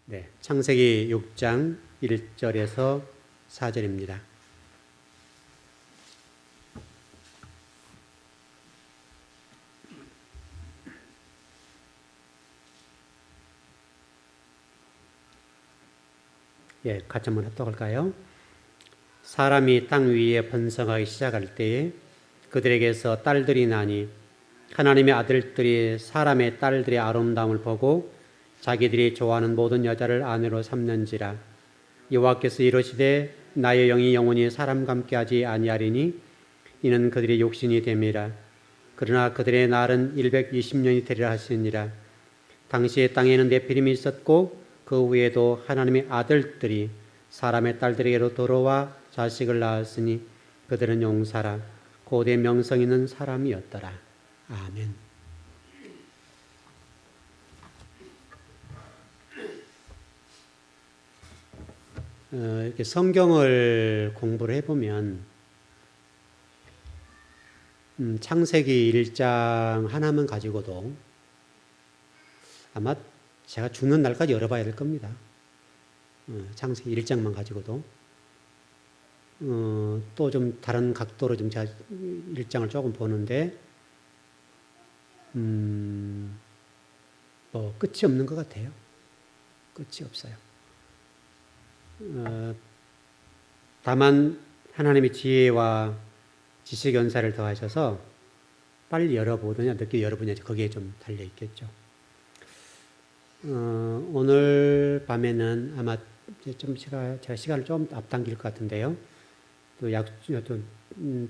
네, 창세기 6장 1절에서 4절입니다. 예, 같이 한번 합독할까요? 사람이 땅 위에 번성하기 시작할 때에 그들에게서 딸들이 나니 하나님의 아들들이 사람의 딸들의 아름다움을 보고 자기들이 좋아하는 모든 여자를 아내로 삼는지라. 여호와께서 이르시되 나의 영이 영원히 사람과 함께하지 아니하리니 이는 그들의 욕심이 됨이라. 그러나 그들의 날은 120년이 되리라 하시니라. 당시에 땅에는 네피림이 있었고 그 후에도 하나님의 아들들이 사람의 딸들에게로 들어와 자식을 낳았으니 그들은 용사라 고대 명성 있는 사람이었더라. 아멘. 이렇게 성경을 공부를 해보면 창세기 1장 하나만 가지고도 아마 제가 죽는 날까지 열어봐야 될 겁니다. 창세기 1장만 가지고도 또 좀 다른 각도로 좀 제가 1장을 조금 보는데 뭐 끝이 없는 것 같아요. 끝이 없어요. 다만 하나님의 지혜와 지식 연사를 더하셔서 빨리 열어보느냐 늦게 열어보느냐 거기에 좀 달려 있겠죠. 오늘 밤에는 아마 좀 제가 시간을 좀 앞당길 것 같은데요. 또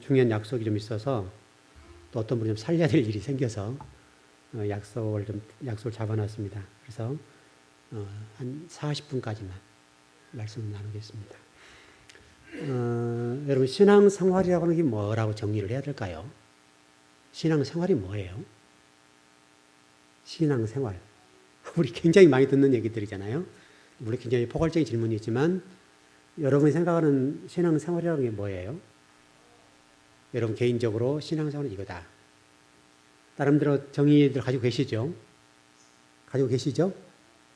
중요한 약속이 좀 있어서 또 어떤 분이 좀 살려야 될 일이 생겨서 약속을 잡아놨습니다. 그래서 한 40분까지만 말씀을 나누겠습니다. 여러분 신앙생활이라고 하는 게 뭐라고 정리를 해야 될까요? 신앙생활이 뭐예요? 신앙생활. 우리 굉장히 많이 듣는 얘기들이잖아요. 물론 굉장히 포괄적인 질문이지만 여러분이 생각하는 신앙생활이라는 게 뭐예요? 여러분 개인적으로 신앙생활은 이거다. 나름대로 정의들 가지고 계시죠?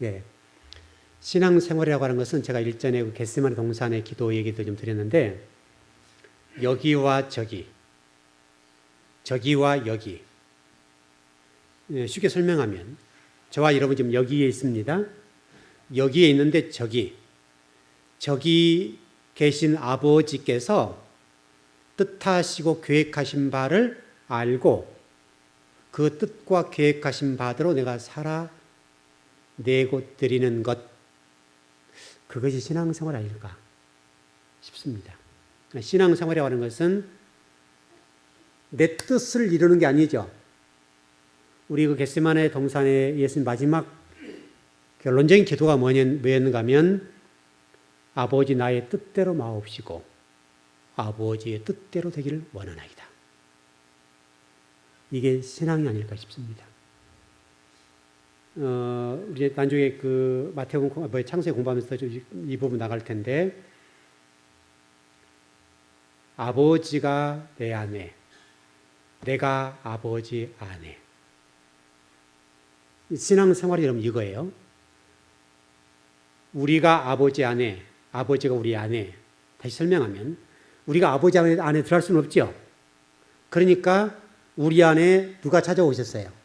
예. 신앙생활이라고 하는 것은 제가 일전에 그 겟세마네 동산의 기도 얘기도 좀 드렸는데 여기와 저기, 저기와 여기. 쉽게 설명하면 저와 여러분 지금 여기에 있습니다. 여기에 있는데 저기 계신 아버지께서 뜻하시고 계획하신 바를 알고 그 뜻과 계획하신 바대로 내가 살아내고 드리는 것, 그것이 신앙생활 아닐까 싶습니다. 신앙생활이라고 하는 것은 내 뜻을 이루는 게 아니죠. 우리 그 겟세마네 동산에 예수님 마지막 결론적인 기도가 뭐였는가 하면 아버지 나의 뜻대로 마옵시고 아버지의 뜻대로 되기를 원하나이다. 이게 신앙이 아닐까 싶습니다. 우리 나중에 그 마태복음 창세기 공부하면서 이 부분 나갈 텐데 아버지가 내 아내, 내가 아버지 아내. 신앙생활이 여러분 이거예요. 우리가 아버지 아내, 아버지가 우리 아내. 다시 설명하면 우리가 아버지 안에 들어갈 수는 없죠. 그러니까 우리 안에 누가 찾아오셨어요?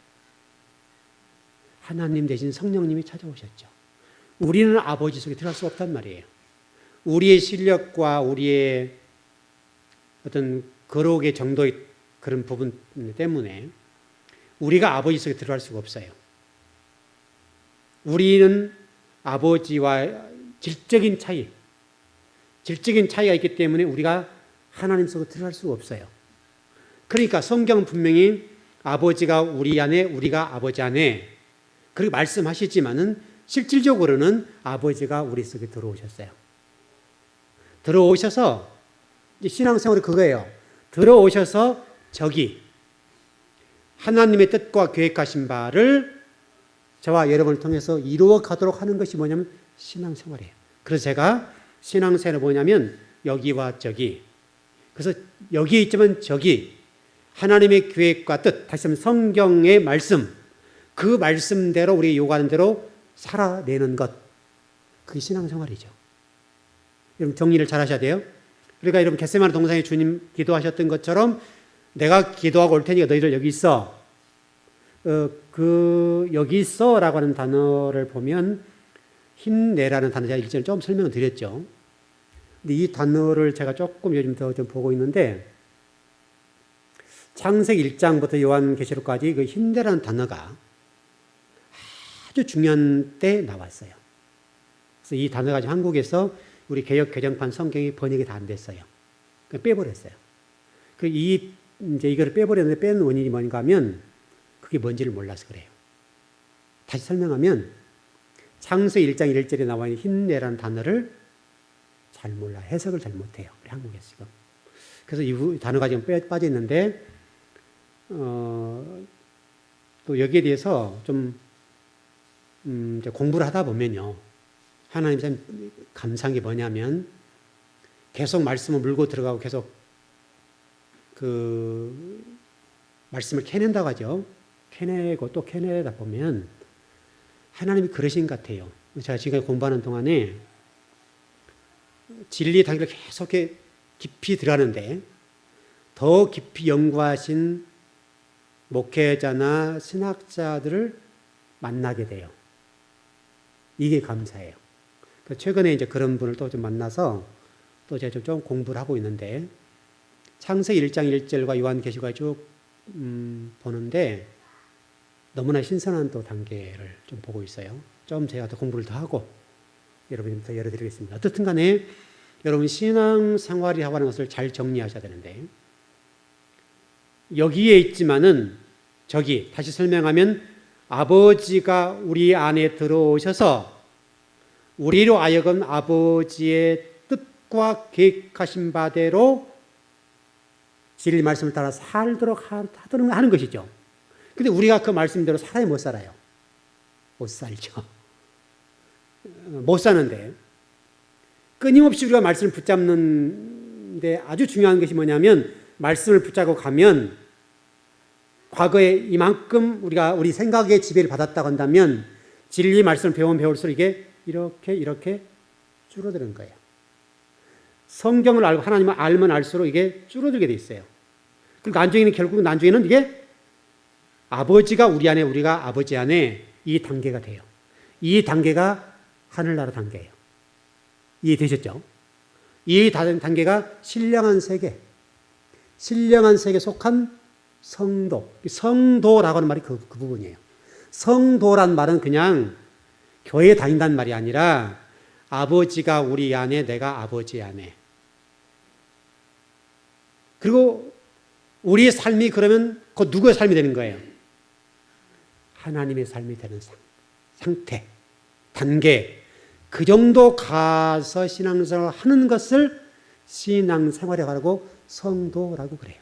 하나님 대신 성령님이 찾아오셨죠. 우리는 아버지 속에 들어갈 수 없단 말이에요. 우리의 실력과 우리의 어떤 거룩의 정도의 그런 부분 때문에 우리가 아버지 속에 들어갈 수가 없어요. 우리는 아버지와 질적인 차이가 있기 때문에 우리가 하나님 속에 들어갈 수가 없어요. 그러니까 성경은 분명히 아버지가 우리 안에, 우리가 아버지 안에 그렇게 말씀하시지만은 실질적으로는 아버지가 우리 속에 들어오셨어요. 들어오셔서 신앙생활이 그거예요. 들어오셔서 저기 하나님의 뜻과 계획하신 바를 저와 여러분을 통해서 이루어 가도록 하는 것이 뭐냐면 신앙생활이에요. 그래서 제가 신앙생활이 뭐냐면 여기와 저기. 그래서 여기에 있지만 저기 하나님의 계획과 뜻, 다시 한번 성경의 말씀, 그 말씀대로 우리 요구하는 대로 살아내는 것. 그게 신앙생활이죠. 여러분 정리를 잘 하셔야 돼요. 그러니까 여러분 겟세마네 동산에 주님 기도하셨던 것처럼 내가 기도하고 올 테니까 너희들 여기 있어. 여기 있어라고 하는 단어를 보면 힘내라는 단어 제가 일전에 좀 설명을 드렸죠. 근데 이 단어를 제가 조금 요즘 더 좀 보고 있는데 창세기 1장부터 요한계시록까지 그 힘내라는 단어가 아주 중요한 때 나왔어요. 그래서 이 단어가 한국에서 우리 개역 개정판 성경이 번역이 다 안 됐어요. 빼버렸어요. 이제 이걸 빼버렸는데 뺀 원인이 뭔가 하면 그게 뭔지를 몰라서 그래요. 다시 설명하면 창세기 1장 1절에 나와 있는 힘내라는 단어를 잘 몰라. 해석을 잘 못해요. 우리 한국에서 지금. 그래서 이 단어가 지금 빠져 있는데 또 여기에 대해서 좀 이제 공부를 하다 보면요. 하나님 참 감사한 게 뭐냐면 계속 말씀을 물고 들어가고 계속 그 말씀을 캐낸다고 하죠. 캐내고 또 캐내다 보면 하나님이 그러신 것 같아요. 제가 지금 공부하는 동안에 진리 단계를 계속 깊이 들어가는데 더 깊이 연구하신 목회자나 신학자들을 만나게 돼요. 이게 감사해요. 최근에 이제 그런 분을 또 좀 만나서 또 제가 좀 공부를 하고 있는데 창세기 1장 1절과 요한계시록을 쭉 보는데 너무나 신선한 또 단계를 좀 보고 있어요. 좀 제가 더 공부를 더 하고 여러분께 더 열어드리겠습니다. 어떻든 간에 여러분 신앙생활이라고 하는 것을 잘 정리하셔야 되는데 여기에 있지만은 저기 다시 설명하면 아버지가 우리 안에 들어오셔서 우리로 하여금 아버지의 뜻과 계획하신 바대로 진리 말씀을 따라 살도록 하는 것이죠. 근데 우리가 그 말씀대로 살아야 못 살아요. 못 살죠. 못 사는데 끊임없이 우리가 말씀을 붙잡는데 아주 중요한 것이 뭐냐면 말씀을 붙잡고 가면 과거에 이만큼 우리 생각의 지배를 받았다고 한다면 진리 말씀을 배우면 배울수록 이게 이렇게 줄어드는 거예요. 성경을 알고 하나님을 알면 알수록 이게 줄어들게 돼 있어요. 그러니까 나중에는 이게 아버지가 우리 안에 우리가 아버지 안에 이 단계가 돼요. 이 단계가 하늘나라 단계예요. 이해되셨죠? 이 단계가 신령한 세계, 신령한 세계에 속한 성도, 성도라고 하는 말이 그 부분이에요. 성도란 말은 그냥 교회에 다닌다는 말이 아니라 아버지가 우리 안에 내가 아버지 안에 그리고 우리의 삶이 그러면 그 누구의 삶이 되는 거예요? 하나님의 삶이 되는 상태, 단계 그 정도 가서 신앙생활을 하는 것을 신앙생활이라고 하고 성도라고 그래요.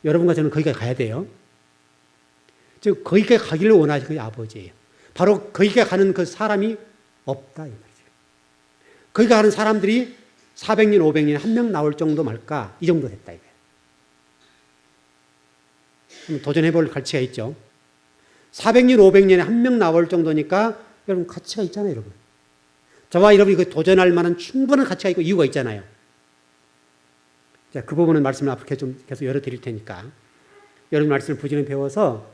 여러분과 저는 거기까지 가야 돼요. 즉 거기까지 가기를 원하시는 그 아버지예요. 바로 거기까지 가는 그 사람이 없다 이 말이죠. 거기까지 가는 사람들이 400년, 500년 한 명 나올 정도 말까 이 정도 됐다 이거예요. 도전해 볼 가치가 있죠. 400년, 500년에 한 명 나올 정도니까 여러분 가치가 있잖아요, 여러분. 저와 여러분이 그 도전할 만한 충분한 가치가 있고 이유가 있잖아요. 자, 그 부분은 말씀을 앞으로 좀 계속 열어드릴 테니까 여러분 말씀을 부지런히 배워서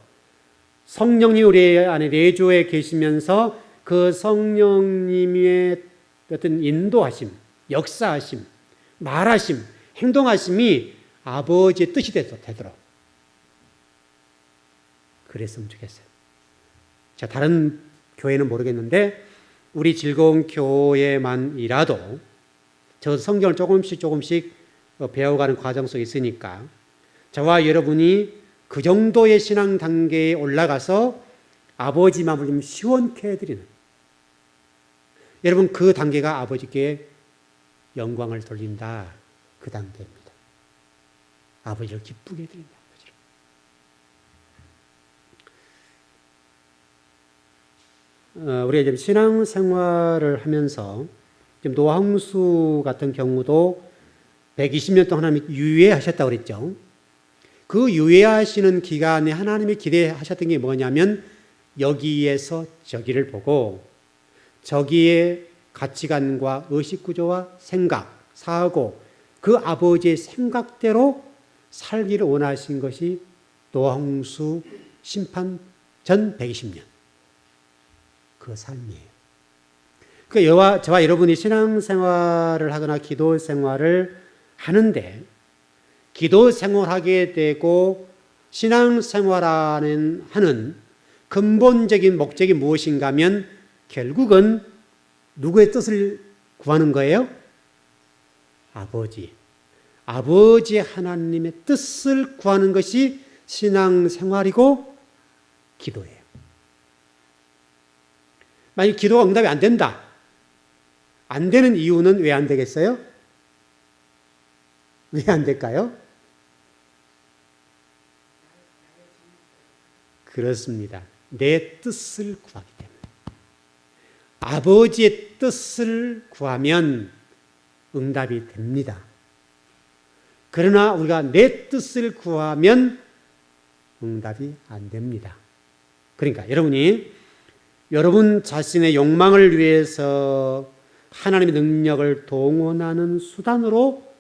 성령님 우리 안에 내주에 계시면서 그 성령님의 어떤 인도하심, 역사하심, 말하심, 행동하심이 아버지의 뜻이 되도록 그랬으면 좋겠어요. 자, 다른 교회는 모르겠는데 우리 즐거운 교회만이라도 저 성경을 조금씩 배워가는 과정 속에 있으니까 저와 여러분이 그 정도의 신앙 단계에 올라가서 아버지 마음을 좀 시원케 해드리는 여러분 그 단계가 아버지께 영광을 돌린다 그 단계입니다. 아버지를 기쁘게 해드린다. 우리가 지금 신앙생활을 하면서 지금 노항수 같은 경우도 120년 동안 하나님이 유예하셨다고 그랬죠. 그 유예하시는 기간에 하나님이 기대하셨던 게 뭐냐면 여기에서 저기를 보고 저기의 가치관과 의식구조와 생각, 사고, 그 아버지의 생각대로 살기를 원하신 것이 노홍수 심판 전 120년. 그 삶이에요. 저와 여러분이 신앙생활을 하거나 기도 생활을 하는데, 기도 생활하게 되고 신앙생활하는 근본적인 목적이 무엇인가 하면 결국은 누구의 뜻을 구하는 거예요? 아버지 하나님의 뜻을 구하는 것이 신앙생활이고 기도예요. 만약 기도가 응답이 안 된다. 안 되는 이유는 왜 안 되겠어요? 왜 안 될까요? 그렇습니다. 내 뜻을 구하기 때문에. 아버지의 뜻을 구하면 응답이 됩니다. 그러나 우리가 내 뜻을 구하면 응답이 안 됩니다. 그러니까 여러분이 여러분 자신의 욕망을 위해서 하나님의 능력을 동원하는 수단으로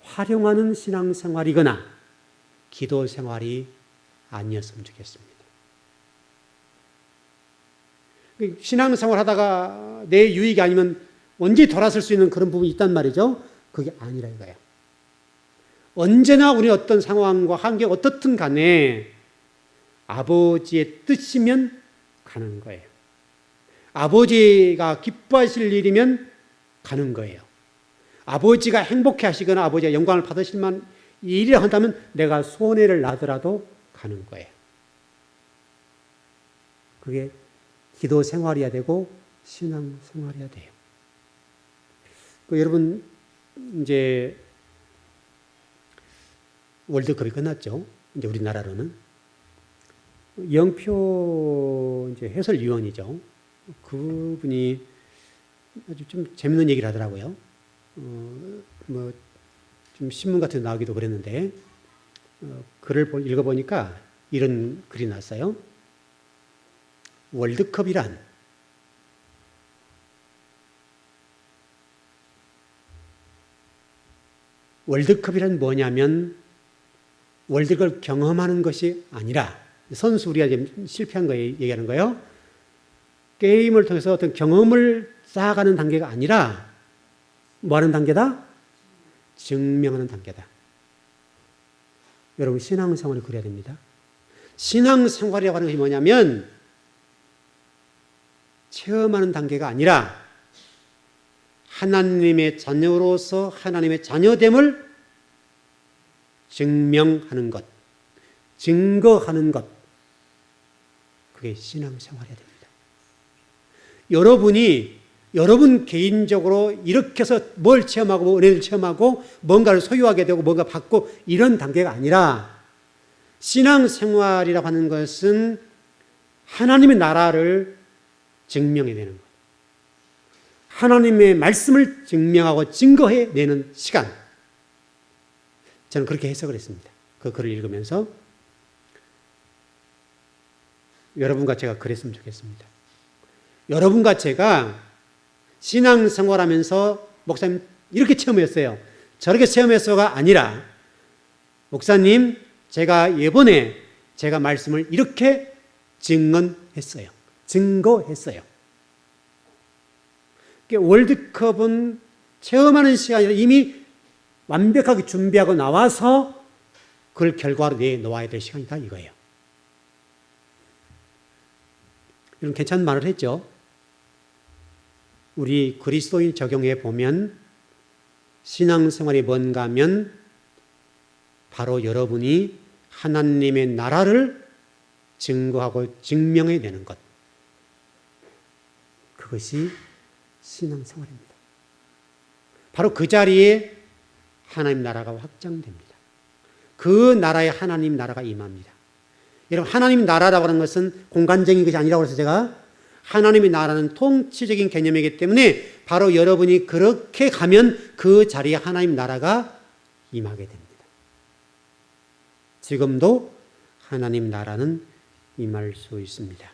활용하는 신앙생활이거나 기도 생활이 아니었으면 좋겠습니다. 신앙생활 하다가 내 유익이 아니면 언제 돌아설 수 있는 그런 부분이 있단 말이죠. 그게 아니라 이거예요. 언제나 우리 어떤 상황과 환경 어떻든 간에 아버지의 뜻이면 가는 거예요. 아버지가 기뻐하실 일이면 가는 거예요. 아버지가 행복해 하시거나 아버지가 영광을 받으실 만한 일이라 한다면 내가 손해를 나더라도 가는 거예요. 그게 기도 생활이어야 되고 신앙 생활이어야 돼요. 여러분 이제 월드컵이 끝났죠. 이제 우리나라로는 영표 이제 해설위원이죠. 그분이 아주 좀 재밌는 얘기를 하더라고요. 좀 신문 같은 데 나오기도 그랬는데 글을 읽어보니까 이런 글이 났어요. 월드컵이란 뭐냐면 월드컵을 경험하는 것이 아니라 선수 우리가 지금 실패한 거 얘기하는 거예요. 게임을 통해서 어떤 경험을 쌓아가는 단계가 아니라 뭐 하는 단계다? 증명하는 단계다. 여러분 신앙생활을 그래야 됩니다. 신앙생활이라고 하는 것이 뭐냐면 체험하는 단계가 아니라 하나님의 자녀로서 하나님의 자녀됨을 증명하는 것, 증거하는 것, 그게 신앙생활이어야 됩니다. 여러분 개인적으로 이렇게 해서 뭘 체험하고 은혜를 체험하고 뭔가를 소유하게 되고 뭔가 받고 이런 단계가 아니라 신앙생활이라고 하는 것은 하나님의 나라를 증명해야 되는 것. 하나님의 말씀을 증명하고 증거해내는 시간. 저는 그렇게 해석을 했습니다. 그 글을 읽으면서 여러분과 제가 그랬으면 좋겠습니다. 여러분과 제가 신앙생활하면서 목사님 이렇게 체험했어요. 저렇게 체험했어가 아니라 목사님 제가 이번에 제가 말씀을 이렇게 증언했어요. 증거했어요. 월드컵은 체험하는 시간이 아니라 이미 완벽하게 준비하고 나와서 그걸 결과로 내놓아야 될 시간이다 이거예요. 이런 괜찮은 말을 했죠. 우리 그리스도인 적용해 보면 신앙생활이 뭔가 하면 바로 여러분이 하나님의 나라를 증거하고 증명해내는 것. 그것이 신앙생활입니다. 바로 그 자리에 하나님 나라가 확장됩니다. 그 나라에 하나님 나라가 임합니다. 여러분 하나님 나라라고 하는 것은 공간적인 것이 아니라고 해서 제가 하나님의 나라는 통치적인 개념이기 때문에 바로 여러분이 그렇게 가면 그 자리에 하나님 나라가 임하게 됩니다. 지금도 하나님 나라는 임할 수 있습니다.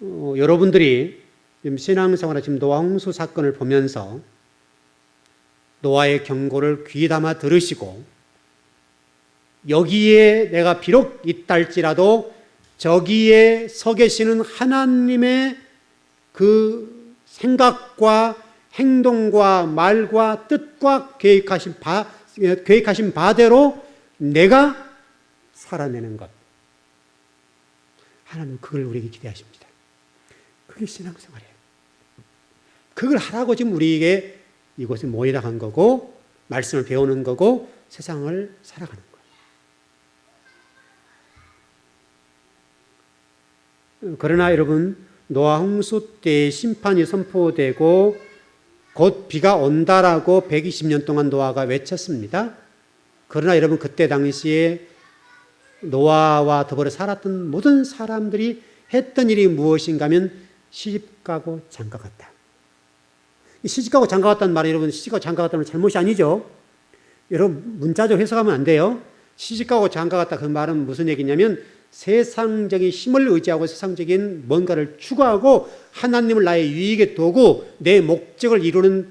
여러분들이 지금 신앙생활의 지금 노아 홍수 사건을 보면서 노아의 경고를 귀담아 들으시고 여기에 내가 비록 있다 할지라도 저기에 서 계시는 하나님의 그 생각과 행동과 말과 뜻과 계획하신 바대로 내가 살아내는 것. 하나님은 그걸 우리에게 기대하십니다. 그게 신앙생활이에요. 그걸 하라고 지금 우리에게 이곳에 모이라 한 거고, 말씀을 배우는 거고, 세상을 살아가는 거예요. 그러나 여러분, 노아 홍수 때 심판이 선포되고 곧 비가 온다라고 120년 동안 노아가 외쳤습니다. 그러나 여러분, 그때 당시에 노아와 더불어 살았던 모든 사람들이 했던 일이 무엇인가 하면 시집가고 장가갔다. 시집가고 장가갔다는 말이 여러분, 시집가고 장가갔다는 잘못이 아니죠. 여러분, 문자적 해석하면 안 돼요. 시집가고 장가갔다 그 말은 무슨 얘기냐면 세상적인 힘을 의지하고 세상적인 뭔가를 추구하고 하나님을 나의 유익의 도구, 내 목적을 이루는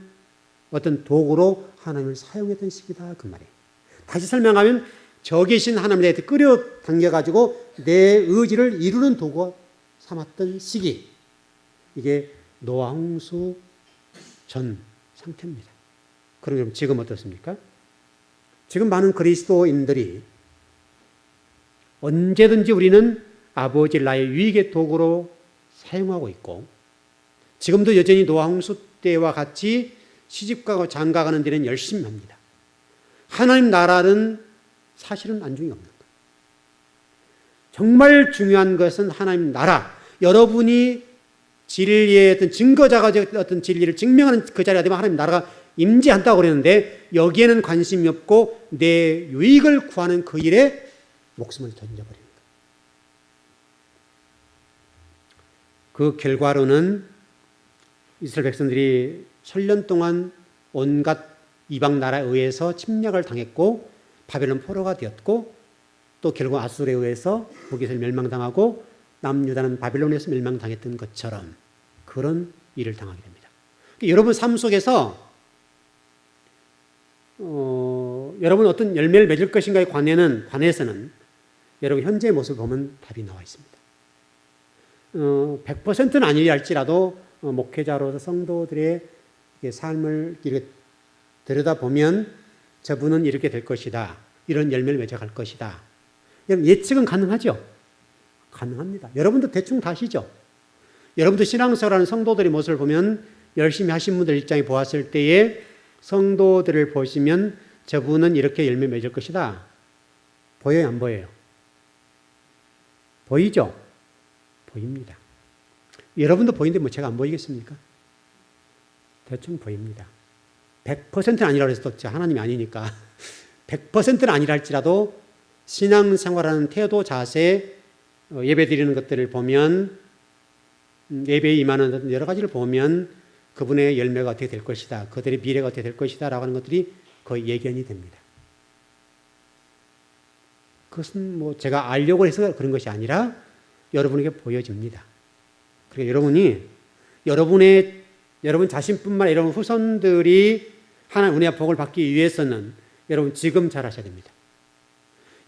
어떤 도구로 하나님을 사용했던 시기다 그 말이에요. 다시 설명하면 저 계신 하나님에 대해 끌어당겨가지고 내 의지를 이루는 도구 삼았던 시기. 이게 노아 홍수 전 상태입니다. 그럼 지금 어떻습니까? 지금 많은 그리스도인들이 언제든지 우리는 아버지 나의 유익의 도구로 사용하고 있고 지금도 여전히 노아 홍수 때와 같이 시집가고 장가가는 데는 열심히 합니다. 하나님 나라는 사실은 안중이 없는 거예요. 정말 중요한 것은 하나님 나라. 여러분이 진리의 어떤 증거자가 어떤 진리를 증명하는 그 자리가 되면 하나님 나라가 임재한다고 그랬는데 여기에는 관심이 없고 내 유익을 구하는 그 일에 목숨을 던져버리는 거예요. 그 결과로는 이스라엘 백성들이 천년 동안 온갖 이방 나라에 의해서 침략을 당했고 바벨론 포로가 되었고 또 결국 아수르에 의해서 북이스라엘 멸망당하고 남유다는 바벨론에서 멸망당했던 것처럼 그런 일을 당하게 됩니다. 여러분 삶 속에서 여러분 어떤 열매를 맺을 것인가에 관해서는 여러분 현재의 모습을 보면 답이 나와 있습니다. 100%는 아니라 할지라도 목회자로서 성도들의 삶을 이렇게 들여다보면 저분은 이렇게 될 것이다. 이런 열매를 맺어갈 것이다. 여러분 예측은 가능하죠? 가능합니다. 여러분도 대충 다 아시죠? 여러분도 신앙생활하는 성도들의 모습을 보면 열심히 하신 분들 입장에 보았을 때에 성도들을 보시면 저분은 이렇게 열매 맺을 것이다. 보여요? 안 보여요? 보이죠? 보입니다. 여러분도 보이는데 뭐 제가 안 보이겠습니까? 대충 보입니다. 100%는 아니라고 해서 또 하나님이 아니니까 100%는 아니라 할지라도 신앙생활하는 태도, 자세, 예배 드리는 것들을 보면 예배에 임하는 여러 가지를 보면 그분의 열매가 어떻게 될 것이다. 그들의 미래가 어떻게 될 것이다 라고 하는 것들이 거의 예견이 됩니다. 그것은 뭐 제가 알려고 해서 그런 것이 아니라 여러분에게 보여집니다. 그러니까 여러분 자신뿐만 아니라 여러분 후손들이 하나님 은혜와 복을 받기 위해서는 여러분 지금 잘하셔야 됩니다.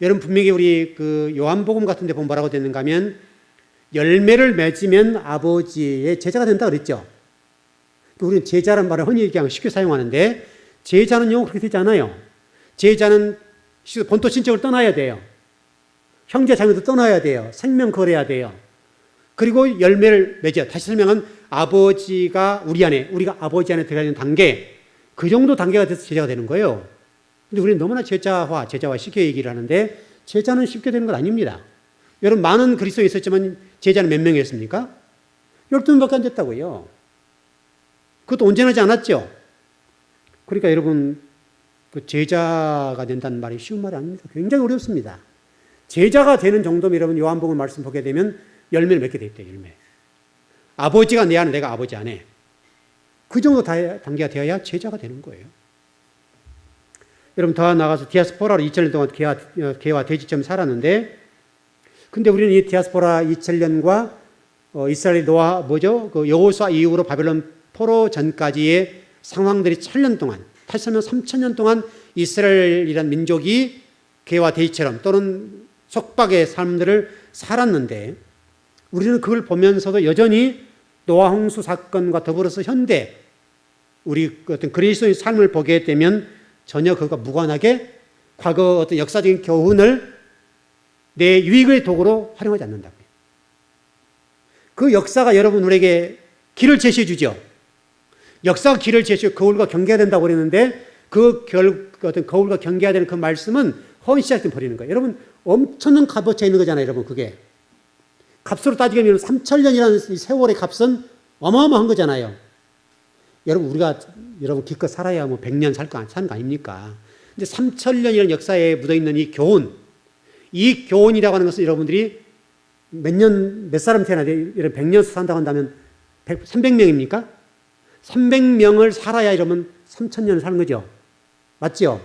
여러분 분명히 우리 그 요한복음 같은 데 보면 뭐라고 됐는가 하면 열매를 맺으면 아버지의 제자가 된다 그랬죠. 우리는 제자란 말을 흔히 그냥 쉽게 사용하는데 제자는 영어 그렇게 되지 않아요. 제자는 본토 친척을 떠나야 돼요. 형제 자매도 떠나야 돼요. 생명 걸어야 돼요. 그리고 열매를 맺어요. 다시 설명은 아버지가 우리가 아버지 안에 들어가는 단계, 그 정도 단계가 돼서 제자가 되는 거예요. 근데 우리는 너무나 제자화 쉽게 얘기를 하는데 제자는 쉽게 되는 건 아닙니다. 여러분 많은 그리스도인이 있었지만 제자는 몇 명이었습니까? 12명밖에 안 됐다고요. 그것도 온전하지 않았죠. 그러니까 여러분 그 제자가 된다는 말이 쉬운 말이 아닙니다. 굉장히 어렵습니다. 제자가 되는 정도면 여러분 요한복음 말씀 보게 되면 열매를 맺게 돼 있대요. 열매. 아버지가 내 안에 내가 아버지 안에 그 정도 단계가 되어야 제자가 되는 거예요. 여러분 더 나가서 디아스포라로 2000년 동안 개와 돼지처럼 살았는데 근데 우리는 이 디아스포라 2000년과 이스라엘이 노아 그 여호수아 이후로 바벨론 포로 전까지의 상황들이 7년 동안 8년 3,000년 동안 이스라엘이란 민족이 개와 돼지처럼 또는 속박의 삶들을 살았는데 우리는 그걸 보면서도 여전히 노아 홍수 사건과 더불어서 현대 우리 어떤 그리스도의 삶을 보게 되면 전혀 그가 무관하게 과거 어떤 역사적인 교훈을 내 유익의 도구로 활용하지 않는다고요. 그 역사가 여러분 우리에게 길을 제시해 주죠. 역사가 길을 제시해 거울과 경계해야 된다고 그랬는데 어떤 거울과 경계해야 되는 그 말씀은 헌시작된 버리는 거예요. 여러분 엄청난 값어치가 있는 거잖아요. 여러분 그게 값으로 따지면 3,000년이라는 이 세월의 값은 어마어마한 거잖아요. 여러분 기껏 살아야 뭐 100년 사는 거 아닙니까? 근데 3,000년이라는 역사에 묻어있는 이 교훈이라고 하는 것은 여러분들이 몇 사람 태어나야 이런 100년 산다고 한다면 300명입니까? 300명을 살아야 이러면 3,000년을 사는 거죠. 맞죠?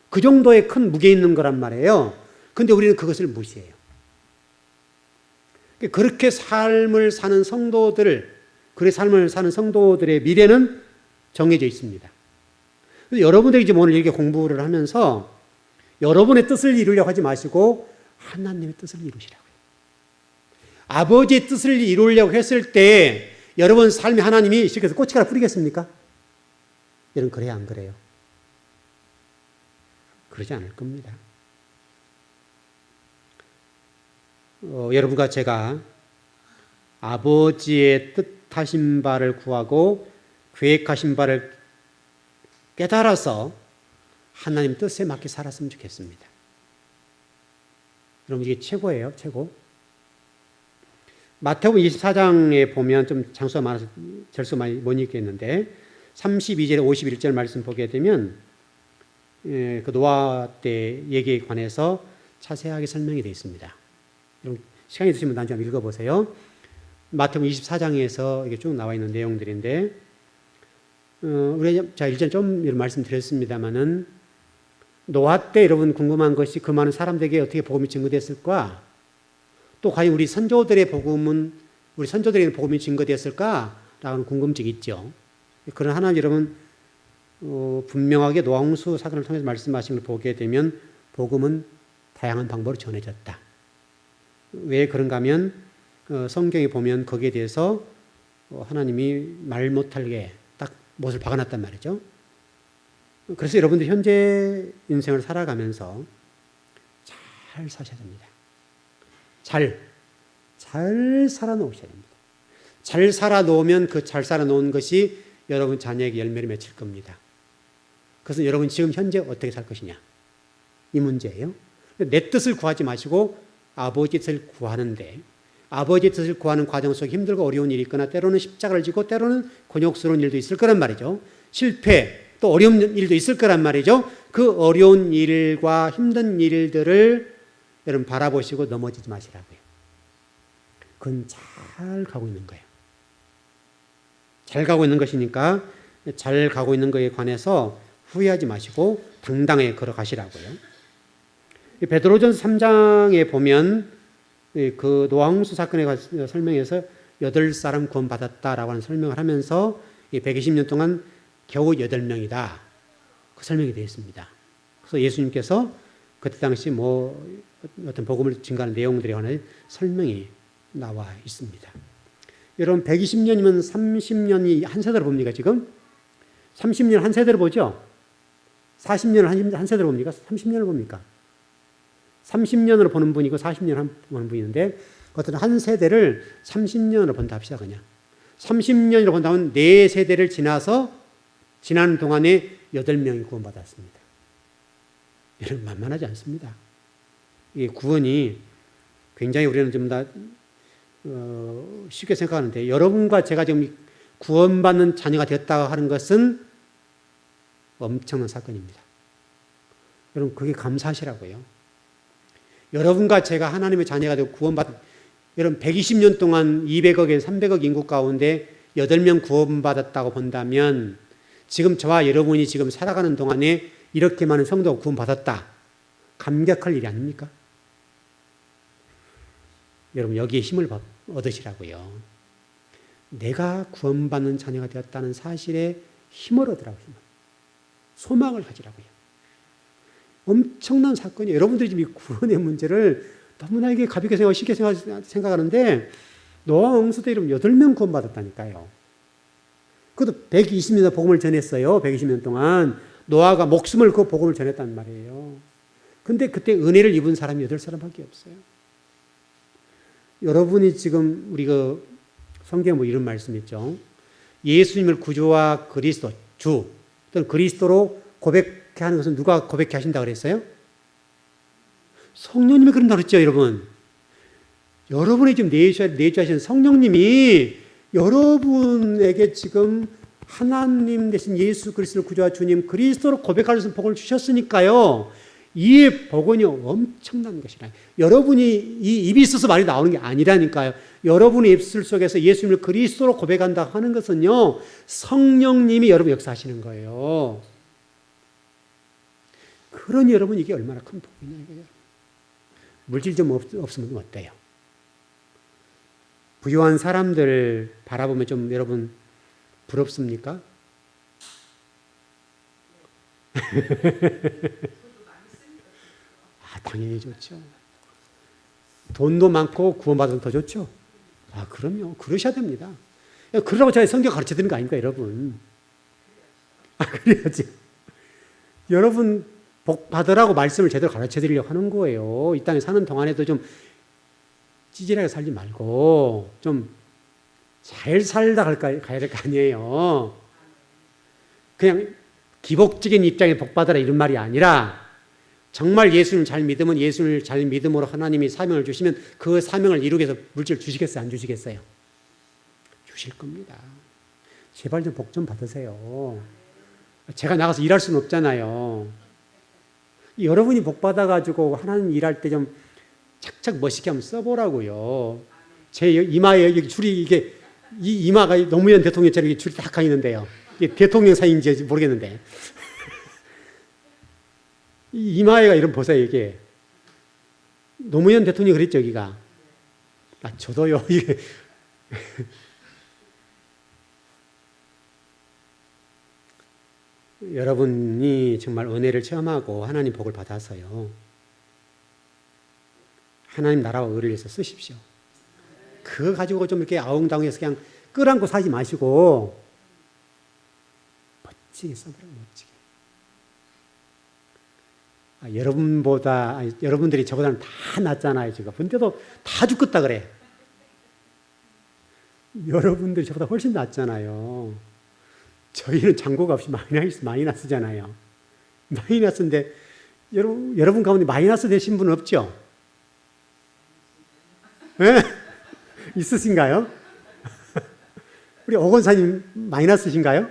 그 정도의 큰 무게 있는 거란 말이에요. 근데 우리는 그것을 무시해요. 그렇게 삶을 사는 성도들의 미래는 정해져 있습니다. 그래서 여러분들이 지금 오늘 이렇게 공부를 하면서 여러분의 뜻을 이루려고 하지 마시고 하나님의 뜻을 이루시라고요. 아버지의 뜻을 이루려고 했을 때 여러분 삶의 하나님이 시켜서 꽃이가라 뿌리겠습니까? 여러분 그래야 안 그래요? 그러지 않을 겁니다. 여러분과 제가 아버지의 뜻하신 바를 구하고 계획하신 바를 깨달아서 하나님 뜻에 맞게 살았으면 좋겠습니다. 여러분 이게 최고예요. 최고. 마태복음 24장에 보면 좀 장수가 많아서 절수 많이 못 읽겠는데 32절에 51절 말씀 보게 되면 그 노아 때 얘기에 관해서 자세하게 설명이 되어 있습니다. 여러분 시간이 있으시면 나중에 한번 읽어보세요. 마태복음 24장에서 이게 쭉 나와 있는 내용들인데 우리가 자 일전 좀 이런 말씀드렸습니다마는 노아 때 여러분 궁금한 것이 그 많은 사람들에게 어떻게 복음이 증거됐을까? 또 과연 우리 선조들의 복음이 증거되었을까라는 궁금증이 있죠. 그런 하나 여러분 분명하게 노아 홍수 사건을 통해서 말씀하신 걸 보게 되면 복음은 다양한 방법으로 전해졌다. 왜 그런가 하면 성경에 보면 거기에 대해서 하나님이 말 못하게 딱 못을 박아놨단 말이죠. 그래서 여러분들 현재 인생을 살아가면서 잘 사셔야 됩니다. 잘 살아놓으셔야 됩니다. 잘 살아놓으면 그 잘 살아놓은 것이 여러분 자녀에게 열매를 맺힐 겁니다. 그래서 여러분 지금 현재 어떻게 살 것이냐 이 문제예요. 내 뜻을 구하지 마시고 아버지 뜻을 구하는데 아버지 뜻을 구하는 과정 속에 힘들고 어려운 일이 있거나 때로는 십자가를 지고 때로는 곤욕스러운 일도 있을 거란 말이죠. 실패 또 어려운 일도 있을 거란 말이죠. 그 어려운 일과 힘든 일들을 여러분 바라보시고 넘어지지 마시라고요. 그건 잘 가고 있는 거예요. 잘 가고 있는 것이니까 잘 가고 있는 것에 관해서 후회하지 마시고 당당하게 걸어가시라고요. 베드로전서 3장에 보면 그 노아 홍수 사건에 관해서 설명해서 8사람 구원받았다라고 하는 설명을 하면서 120년 동안 겨우 8명이다. 그 설명이 되어 있습니다. 그래서 예수님께서 그때 당시 어떤 복음을 증거하는 내용들에 관한 설명이 나와 있습니다. 여러분 120년이면 30년이 한 세대로 봅니까 지금? 30년 한 세대로 보죠? 40년을 한 세대로 봅니까? 30년을 봅니까? 30년으로 보는 분이고 40년 보는 분인데 어떤 한 세대를 30년으로 본다 합시다 그냥. 30년으로 본다면 4세대를 지난 동안에 8명이 구원받았습니다. 여러분 만만하지 않습니다. 이 구원이 굉장히 우리는 좀 다 쉽게 생각하는데 여러분과 제가 지금 구원받는 자녀가 되었다고 하는 것은 엄청난 사건입니다. 여러분 그게 감사하시라고요. 여러분과 제가 하나님의 자녀가 되고 여러분 120년 동안 200억에 300억 인구 가운데 8명 구원받았다고 본다면 지금 저와 여러분이 지금 살아가는 동안에 이렇게 많은 성도가 구원받았다. 감격할 일이 아닙니까? 여러분 여기에 힘을 얻으시라고요. 내가 구원받는 자녀가 되었다는 사실에 힘을 얻으라고요. 소망을 가지라고요. 엄청난 사건이에요. 여러분들이 지금 이 구원의 문제를 너무나 이게 가볍게 생각하고 쉽게 생각하는데 노아 홍수 때 이러면 8명 구원받았다니까요. 그것도 120년 복음을 전했어요. 120년 동안 노아가 목숨을 그 복음을 전했단 말이에요. 근데 그때 은혜를 입은 사람이 8사람밖에 없어요. 여러분이 지금 우리 그 성경에 뭐 이런 말씀 있죠. 예수님을 구주와 그리스도, 주 또는 그리스도로 고백하는 것은 누가 고백해 하신다고 그랬어요? 성령님이 그런다 그랬죠, 여러분. 여러분이 지금 내주하신 성령님이 여러분에게 지금 하나님 대신 예수 그리스도를 구주와 주님 그리스도로 고백할 수 있는 복을 주셨으니까요. 이 복은요 엄청난 것이라. 여러분이 이 입이 있어서 말이 나오는 게 아니라니까요. 여러분의 입술 속에서 예수님을 그리스도로 고백한다 하는 것은요 성령님이 여러분 역사하시는 거예요. 그러니 여러분 이게 얼마나 큰 복이냐 이거예요. 물질 좀 없으면 어때요? 부유한 사람들 바라보면 좀 여러분 부럽습니까? 당연히 좋죠. 돈도 많고 구원받으면 더 좋죠. 그럼요. 그러셔야 됩니다. 그러라고 제가 성경 가르쳐 드리는 거 아닙니까, 여러분? 그래야지. 여러분 복 받으라고 말씀을 제대로 가르쳐 드리려고 하는 거예요. 이 땅에 사는 동안에도 좀 찌질하게 살지 말고 좀 잘 살다 가야 될 거 아니에요. 그냥 기복적인 입장에 복 받으라 이런 말이 아니라 정말 예수님을 잘 믿으면 예수님을 잘 믿음으로 하나님이 사명을 주시면 그 사명을 이루기 위해서 물질 주시겠어요? 안 주시겠어요? 주실 겁니다. 제발 좀 복 좀 받으세요. 제가 나가서 일할 수는 없잖아요. 여러분이 복 받아가지고 하나님 일할 때 좀 착착 멋있게 한번 써보라고요. 제 이마에 여기 줄이 이게 이 이마가 노무현 대통령처럼 줄이 딱 가 있는데요. 이게 대통령 사인인지 모르겠는데. 이 이마에가 이런 보세요, 이게. 노무현 대통령이 그랬죠, 여기가. 저도요, 이게. 여러분이 정말 은혜를 체험하고 하나님 복을 받아서요. 하나님 나라와 의를 위해서 쓰십시오. 그거 가지고 좀 이렇게 아웅다웅해서 그냥 끌안고 사지 마시고 멋지게 써보라고, 멋지게. 여러분보다, 여러분들이 저보다는 다 낫잖아요, 지금. 근데도 다 죽겠다 그래. 여러분들이 저보다 훨씬 낫잖아요. 저희는 잔고가 없이 마이너스잖아요. 마이너스인데, 여러분 가운데 마이너스 되신 분은 없죠? 네? 있으신가요? 우리 오 권사님 마이너스신가요?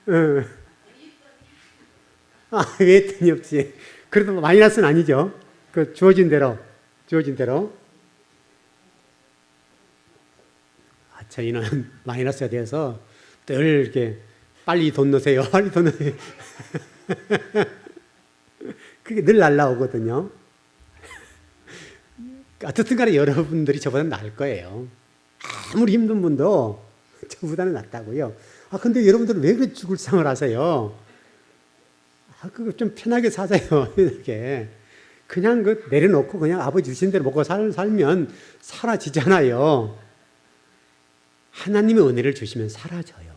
네. 왜 했더니 없지. 그래도 마이너스는 아니죠. 그 주어진 대로. 저희는 마이너스가 돼서 늘 이렇게 빨리 돈 넣으세요. 빨리 돈 넣으세요. 그게 늘 날라오거든요. 어떻든 간에 여러분들이 저보다 나을 거예요. 아무리 힘든 분도 저보다는 낫다고요. 근데 여러분들은 왜 그렇게 죽을 상을 하세요? 그거 좀 편하게 사세요. 이렇게. 그냥 그 내려놓고 그냥 아버지 주신 대로 먹고 살면 사라지잖아요. 하나님의 은혜를 주시면 사라져요.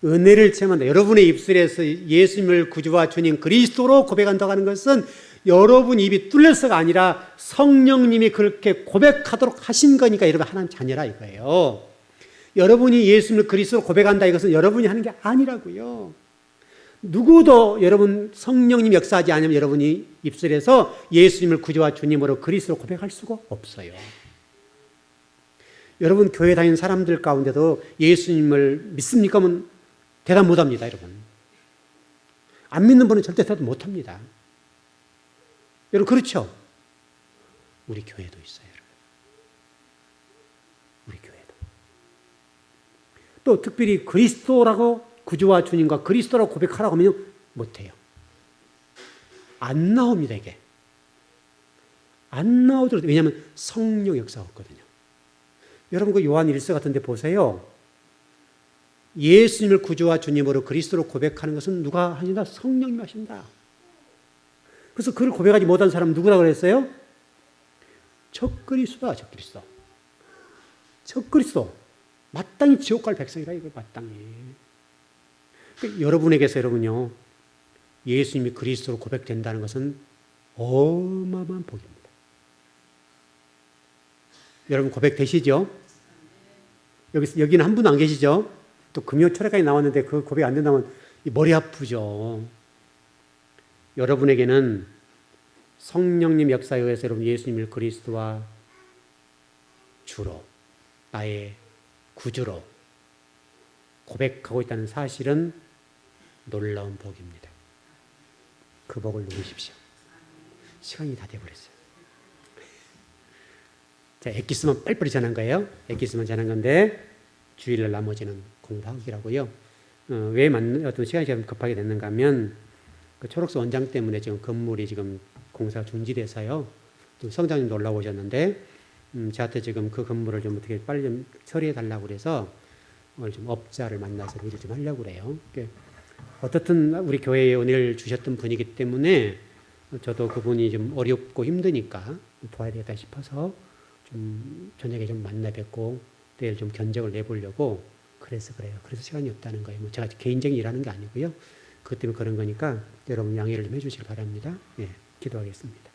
은혜를 체험한다. 여러분의 입술에서 예수님을 구주와 주님 그리스도로 고백한다고 하는 것은 여러분 입이 뚫려서가 아니라 성령님이 그렇게 고백하도록 하신 거니까 여러분 하나님 자녀라 이거예요. 여러분이 예수님을 그리스도로 고백한다 이것은 여러분이 하는 게 아니라고요. 누구도 여러분 성령님 역사하지 않으면 여러분이 입술에서 예수님을 구주와 주님으로 그리스도로 고백할 수가 없어요. 여러분 교회 다니는 사람들 가운데도 예수님을 믿습니까? 하면 대답 못합니다, 여러분. 안 믿는 분은 절대 대답 못합니다. 여러분 그렇죠? 우리 교회도 있어요, 여러분. 우리 교회도. 또 특별히 그리스도라고 구주와 주님과 그리스도라고 고백하라고 하면 못해요. 안 나옵니다, 이게. 안 나오더라도, 왜냐하면 성령 역사가 없거든요. 여러분 그 요한 1서 같은 데 보세요. 예수님을 구주와 주님으로 그리스도로 고백하는 것은 누가 하신다? 성령님이 하신다. 그래서 그걸 고백하지 못한 사람은 누구라고 그랬어요? 적그리스도다. 적그리스도. 적그리스도. 마땅히 지옥 갈 백성이라 이거 마땅히. 그러니까 여러분에게서 여러분요, 예수님이 그리스도로 고백된다는 것은 어마어마한 복입니다. 여러분 고백되시죠? 여기는 한 분도 안 계시죠? 또 금요 철회까지 나왔는데 그 고백 안 된다면 머리 아프죠. 여러분에게는 성령님 역사에 의해서 여러분 예수님을 그리스도와 주로, 나의 구주로 고백하고 있다는 사실은 놀라운 복입니다. 그 복을 누리십시오. 시간이 다 돼버렸어요. 자, 엑기스만 빨리빨리 전한 거예요. 엑기스만 전한 건데 주일날 나머지는 공부하기라고요. 왜 어떤 시간이 좀 급하게 됐는가 하면 그 초록색 원장 때문에 지금 건물이 지금 공사가 중지돼서요. 또 성장님도 올라오셨는데 저한테 지금 그 건물을 좀 어떻게 빨리 좀 처리해 달라고 그래서 오늘 좀 업자를 만나서 일을 좀 하려고 그래요. 어떻든 우리 교회에 은혜를 주셨던 분이기 때문에 저도 그분이 좀 어렵고 힘드니까 도와야 되겠다 싶어서 좀 저녁에 좀 만나 뵙고 내일 좀 견적을 내보려고 그래서 그래요. 그래서 시간이 없다는 거예요. 뭐 제가 개인적인 일하는 게 아니고요. 그것 때문에 그런 거니까 여러분 양해를 좀 해주시기 바랍니다. 예, 기도하겠습니다.